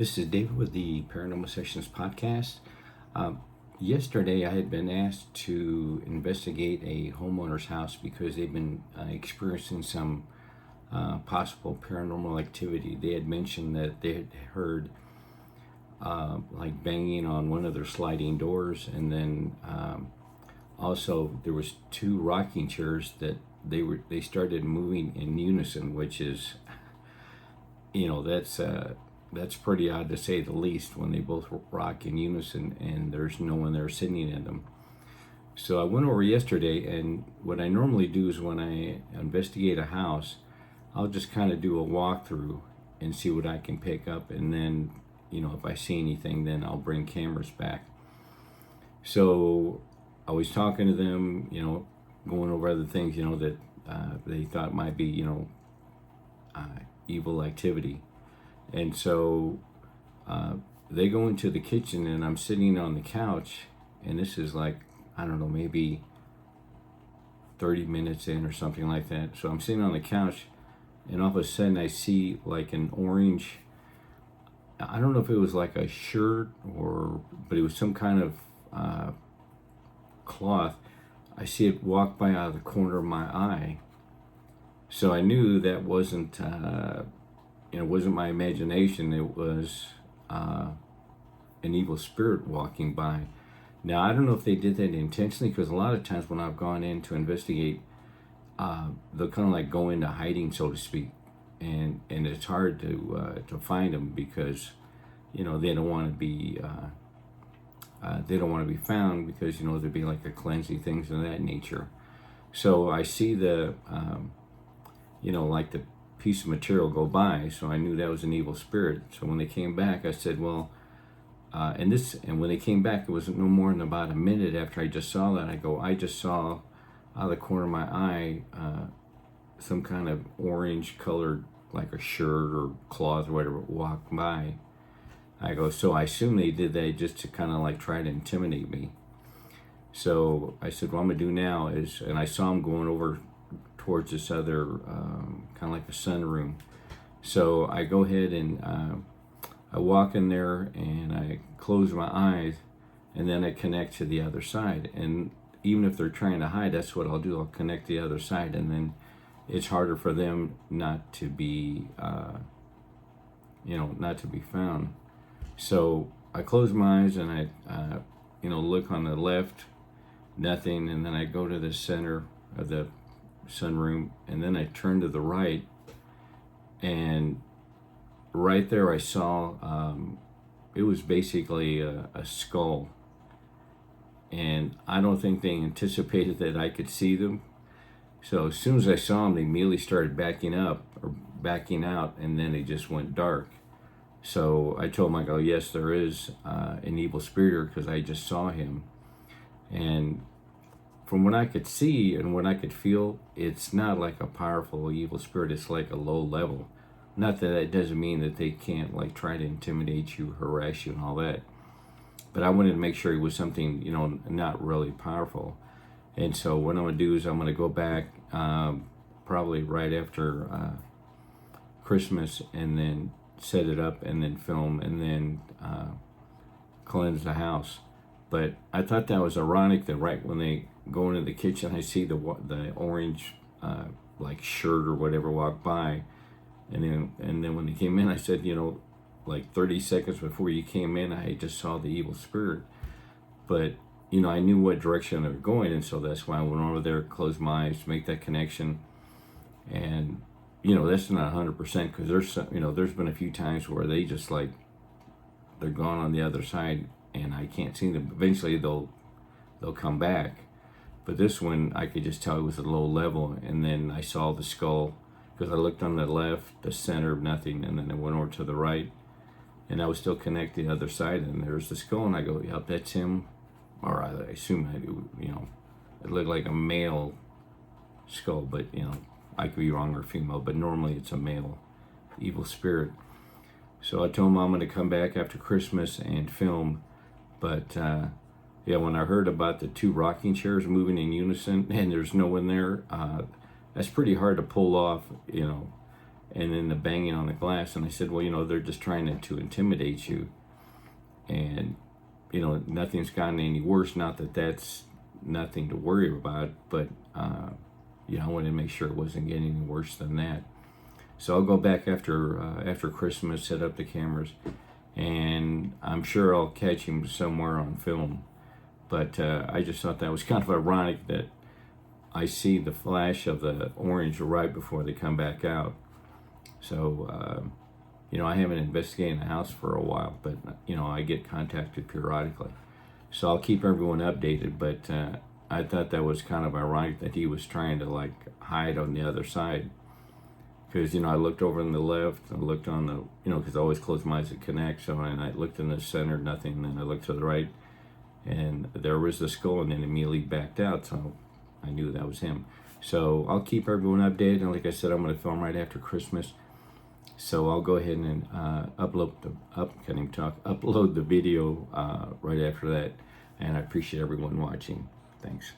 This is David with the Paranormal Sessions podcast. Yesterday, I had been asked to investigate a homeowner's house because they've been experiencing some possible paranormal activity. They had mentioned that they had heard like banging on one of their sliding doors, and then also there was two rocking chairs that they started moving in unison, which is, that's pretty odd to say the least, when they both rock in unison and there's no one there sitting in them. So I went over yesterday, and what I normally do is when I investigate a house, I'll just kind of do a walkthrough and see what I can pick up, and then if I see anything, then I'll bring cameras back. So I was talking to them, going over other things, that they thought might be, evil activity. And so they go into the kitchen, and I'm sitting on the couch, and this is like, I don't know, maybe 30 minutes in or something like that. So I'm sitting on the couch, and all of a sudden I see like an orange, I don't know if it was like a shirt but it was some kind of cloth. I see it walk by out of the corner of my eye. So I knew that wasn't it wasn't my imagination. It was an evil spirit walking by. Now, I don't know if they did that intentionally, because a lot of times when I've gone in to investigate, they'll kind of like go into hiding, so to speak, and it's hard to find them because they don't want to be found, because there'd be like a cleansing, things of that nature. So I see the like the piece of material go by, so I knew that was an evil spirit. So when they came back, I said, well, and when they came back, it was no more than about a minute after I just saw that. I just saw out of the corner of my eye some kind of orange colored, like a shirt or cloth or whatever, walk by. I go, so I assume they did that just to kind of like try to intimidate me. So I said, what I'm gonna do now is, and I saw him going over towards this other kind of like a sunroom. So I go ahead and I walk in there, and I close my eyes, and then I connect to the other side. And even if they're trying to hide, that's what I'll do. I'll connect the other side, and then it's harder for them not to be not to be found. So I close my eyes, and I look on the left, nothing, and then I go to the center of the sunroom, and then I turn to the right, and right there I saw it was basically a skull, and I don't think they anticipated that I could see them. So as soon as I saw them, they immediately started backing up or backing out, and then they just went dark. So I told them, I go, yes, there is an evil spirit here, because I just saw him. And from what I could see and what I could feel, it's not like a powerful evil spirit. It's like a low level. Not that it doesn't mean that they can't like try to intimidate you, harass you, and all that. But I wanted to make sure it was something, not really powerful. And so what I'm going to do is I'm going to go back probably right after Christmas, and then set it up, and then film, and then cleanse the house. But I thought that was ironic that right when they go into the kitchen, I see the orange like shirt or whatever walk by, and then when they came in, I said, like 30 seconds before you came in, I just saw the evil spirit. But I knew what direction they were going, and so that's why I went over there, closed my eyes, make that connection. And that's not 100%, because there's been a few times where they just like they're gone on the other side, and I can't see them. Eventually they'll come back. But this one, I could just tell it was a low level, and then I saw the skull, because I looked on the left, the center, nothing, and then I went over to the right, and I was still connected to the other side, and there's the skull, and I go, yep, that's him. Or I assume it looked like a male skull, but I could be wrong, or female, but normally it's a male evil spirit. So I told Mom I'm going to come back after Christmas and film. But when I heard about the two rocking chairs moving in unison and there's no one there, that's pretty hard to pull off, and then the banging on the glass. And I said, well, they're just trying to intimidate you. And, nothing's gotten any worse. Not that that's nothing to worry about, but, I wanted to make sure it wasn't getting any worse than that. So I'll go back after Christmas, set up the cameras, and I'm sure I'll catch him somewhere on film. But I just thought that was kind of ironic that I see the flash of the orange right before they come back out. So, I haven't investigated the house for a while, but, I get contacted periodically. So I'll keep everyone updated, but I thought that was kind of ironic that he was trying to hide on the other side. Because, I looked over on the left, I looked on the, because I always close my eyes to connect, and I looked in the center, nothing, and then I looked to the right, and there was the skull, and then immediately backed out, so I knew that was him. So I'll keep everyone updated, and like I said, I'm going to film right after Christmas. So I'll go ahead and upload the video right after that, and I appreciate everyone watching. Thanks.